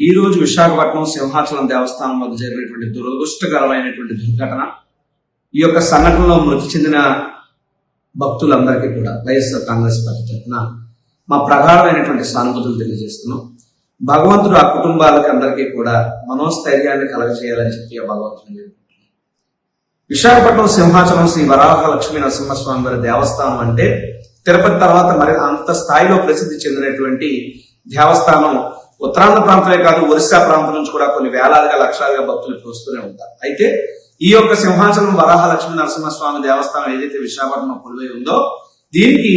ఈ రోజు విశాఖపట్నం సింహాచలం దేవస్థానం వద్ద జరిగినటువంటి దురదృష్టకరమైనటువంటి దుర్ఘటన. ఈ యొక్క సంఘటనలో మృతి చెందిన భక్తులందరికీ కూడా వైఎస్ఆర్ కాంగ్రెస్ పార్టీ తరఫున మా ప్రగాఢమైనటువంటి సానుభూతులు తెలియజేస్తున్నాం. భగవంతుడు ఆ కుటుంబాలకి అందరికీ కూడా మనోస్థైర్యాన్ని కలగజేయాలని చెప్పి ఆ భగవంతుని విశాఖపట్నం సింహాచలం శ్రీ వరాహ లక్ష్మీ నరసింహస్వామి వారి దేవస్థానం అంటే తిరుపతి తర్వాత మరి అంత స్థాయిలో ప్రసిద్ధి చెందినటువంటి దేవస్థానం. ఉత్తరాంధ్ర ప్రాంతమే కాదు, ఒరిస్సా ప్రాంతం నుంచి కూడా కొన్ని వేలాదిగా లక్షలాదిగా భక్తులు వస్తూనే ఉంటారు. అయితే ఈ యొక్క సింహాచలం వరాహ లక్ష్మీ నరసింహస్వామి దేవస్థానం ఏదైతే విశాఖపట్నం కొలువై ఉందో, దీనికి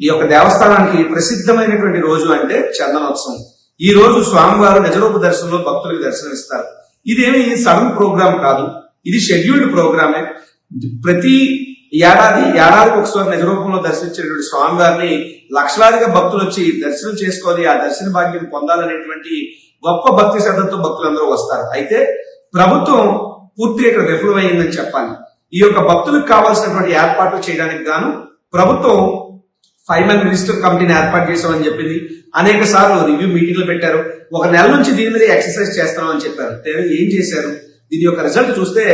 ఈ యొక్క దేవస్థానానికి ప్రసిద్ధమైనటువంటి రోజు అంటే చందనోత్సవం. ఈ రోజు స్వామివారు నిజరూప దర్శనంలో భక్తులకు దర్శనమిస్తారు. ఇదేమి సడన్ ప్రోగ్రాం కాదు, ఇది షెడ్యూల్డ్ ప్రోగ్రామే. ప్రతి ఏడాదికి ఒకసారి నిజరూపంలో దర్శించేటువంటి స్వామివారిని లక్షలాదిగా భక్తులు వచ్చి దర్శనం చేసుకోవాలి, ఆ దర్శన భాగ్యం పొందాలనేటువంటి గొప్ప భక్తి శ్రద్ధతో భక్తులందరూ వస్తారు. అయితే ప్రభుత్వం పూర్తిగా ఇక్కడ విఫలమైందని చెప్పాలి. ఈ యొక్క భక్తులకు కావాల్సినటువంటి ఏర్పాట్లు చేయడానికి గాను ప్రభుత్వం 5 మెన్ మినిస్టర్ కమిటీని ఏర్పాటు చేశామని చెప్పింది. అనేక సార్లు రివ్యూ మీటింగ్లు పెట్టారు. ఒక నెల నుంచి దీని మీద ఎక్సర్సైజ్ చేస్తామని చెప్పారు. ఏం చేశారు? దీని యొక్క రిజల్ట్ చూస్తే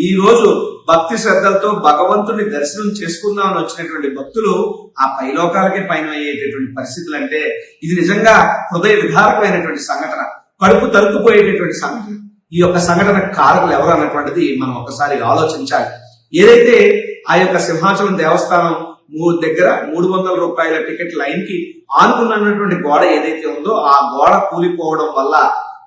ఈ రోజు భక్తి శ్రద్ధలతో భగవంతుని దర్శనం చేసుకుందామని వచ్చినటువంటి భక్తులు ఆ పైలోకాలకే పైన అయ్యేటటువంటి పరిస్థితులు అంటే ఇది నిజంగా హృదయ విధారకమైనటువంటి సంఘటన, కడుపు తరుక్కుపోయేటటువంటి సంఘటన. ఈ యొక్క సంఘటన కారకులు ఎవరు అన్నటువంటిది మనం ఒకసారి ఆలోచించాలి. ఏదైతే ఆ యొక్క సింహాచలం దేవస్థానం దగ్గర 300 రూపాయల టికెట్ లైన్ కి ఆనుకున్నటువంటి గోడ ఏదైతే ఉందో, ఆ గోడ కూలిపోవడం వల్ల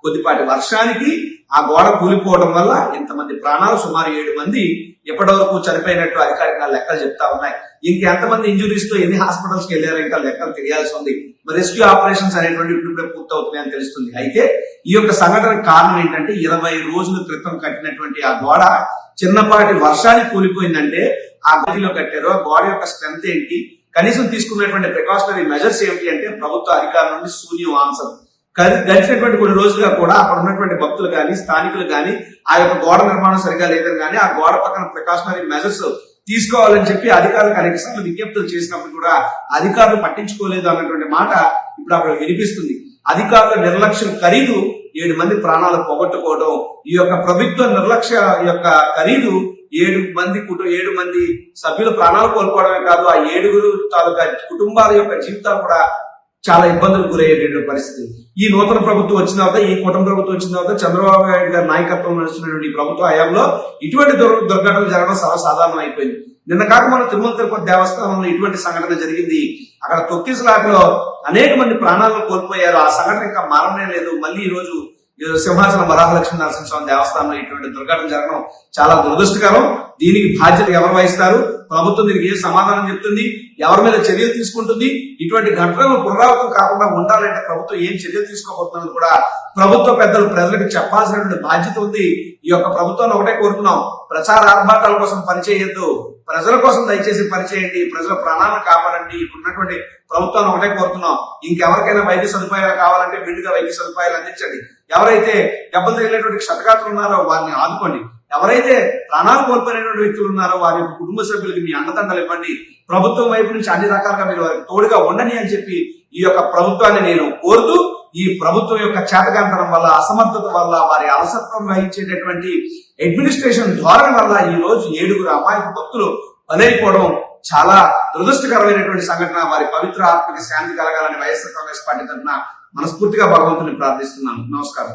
కొద్దిపాటి వర్షానికి ఆ గోడ కూలిపోవడం వల్ల ఇంతమంది ప్రాణాలు, సుమారు 7 మంది ఎప్పటివరకు చనిపోయినట్టు అధికారిక లెక్కలు చెప్తా ఉన్నాయి. ఇంకెంతమంది ఇంజురీస్ తో ఎన్ని హాస్పిటల్స్ కి వెళ్ళారో ఇంకా లెక్కలు తెలియాల్సి ఉంది. రెస్క్యూ ఆపరేషన్స్ అనేటువంటి ఇప్పుడే పూర్తవుతున్నాయని తెలుస్తుంది. అయితే ఈ యొక్క సంఘటన కారణం ఏంటంటే 20 రోజుల క్రితం కట్టినటువంటి ఆ గోడ చిన్నపాటి వర్షానికి కూలిపోయిందంటే ఆ గదిలో కట్టారు. ఆ గోడ యొక్క స్ట్రెంత్ ఏంటి, కనీసం తీసుకున్నటువంటి ప్రికాషనరీ మెజర్స్ ఏమిటి అంటే ప్రభుత్వ అధికారుల నుండి శూన్యం ఆన్సర్. గడిచినటువంటి కొన్ని రోజులుగా కూడా అక్కడ ఉన్నటువంటి భక్తులు కానీ స్థానికులు కానీ ఆ యొక్క గోడ నిర్మాణం సరిగా లేదని కానీ ఆ గోడ పక్కన ప్రికాషనరీ మెజర్స్ తీసుకోవాలని చెప్పి అధికారులకు అనేక సార్లు విజ్ఞప్తులు చేసినప్పుడు కూడా అధికారులు పట్టించుకోలేదు అన్నటువంటి మాట ఇప్పుడు అక్కడ వినిపిస్తుంది. అధికారుల నిర్లక్ష్యం ఖరీదు 7 మంది ప్రాణాలు పోగొట్టుకోవడం, ఈ యొక్క ప్రభుత్వ నిర్లక్ష్య యొక్క ఖరీదు 7 మంది సభ్యులు ప్రాణాలు కోల్పోవడమే కాదు, ఆ 7 తాలూకా కుటుంబాల యొక్క జీవితాలు కూడా చాలా ఇబ్బందులు గురయ్యేటువంటి పరిస్థితి. ఈ నూతన ప్రభుత్వం వచ్చిన తర్వాత, ఈ కుటుంబ ప్రభుత్వం వచ్చిన తర్వాత చంద్రబాబు నాయుడు గారి నాయకత్వం నడుస్తున్నటువంటి ఈ ప్రభుత్వ హయాంలో ఇటువంటి దుర్ఘటనలు జరగడం సర్వసాధారణం అయిపోయింది. నిన్న కాక మన తిరుమల తిరుపతి దేవస్థానంలో ఇటువంటి సంఘటన జరిగింది. అక్కడ తొక్కిసలాటలో అనేక మంది ప్రాణాలను కోల్పోయారు. ఆ సంఘటన ఇంకా మారనే లేదు. మళ్ళీ ఈ రోజు సింహాచలం వరాహ లక్ష్మీ నరసింహస్వామి దేవస్థానంలో ఇటువంటి దుర్ఘటన జరగడం చాలా దురదృష్టకరం. దీనికి బాధ్యత ఎవరు వహిస్తారు? ప్రభుత్వం దీనికి ఏం సమాధానం చెప్తుంది? ఎవరి మీద చర్యలు తీసుకుంటుంది? ఇటువంటి ఘటనలు పునరావృతం కాకుండా ఉండాలంటే ప్రభుత్వం ఏం చర్యలు తీసుకోబోతున్నది కూడా ప్రభుత్వ పెద్దలు ప్రజలకు చెప్పాల్సినటువంటి బాధ్యత ఉంది. ఈ యొక్క ప్రభుత్వాన్ని ఒకటే కోరుతున్నాం, ప్రచార ఆర్భాటాల కోసం పనిచేయొద్దు, ప్రజల కోసం దయచేసి పనిచేయండి, ప్రజల ప్రాణాలను కాపాడండి. ఇప్పుడున్నటువంటి ప్రభుత్వాన్ని ఒకటే కోరుతున్నాం, ఇంకెవరికైనా వైద్య సదుపాయాలు కావాలంటే మెండుగా వైద్య సదుపాయాలు అందించండి. ఎవరైతే దెబ్బలు తగిలినటువంటి క్షతగాత్రులు ఉన్నారో వారిని ఆదుకోండి. ఎవరైతే ప్రాణాలు కోల్పోయినటువంటి వ్యక్తులు ఉన్నారో వారి యొక్క కుటుంబ సభ్యులకి మీ అండదండలు ఇవ్వండి. ప్రభుత్వం వైపు నుంచి అన్ని రకాలుగా మీరు వారికి తోడుగా ఉండని అని చెప్పి ఈ యొక్క ప్రభుత్వాన్ని నేను కోరుతూ, ఈ ప్రభుత్వం యొక్క చేతకాంతనం వల్ల, అసమర్థత వల్ల, వారి అలసత్వం వహించేటటువంటి అడ్మినిస్ట్రేషన్ ధోరణి వల్ల ఈ రోజు 7 అమాయక భక్తులు బలైపోవడం చాలా దురదృష్టకరమైనటువంటి సంఘటన. వారి పవిత్ర ఆత్మకి శాంతి కలగాలని వైఎస్ఆర్ కాంగ్రెస్ పార్టీ తరఫున మనస్ఫూర్తిగా భగవంతుని ప్రార్థిస్తున్నాను. నమస్కారం.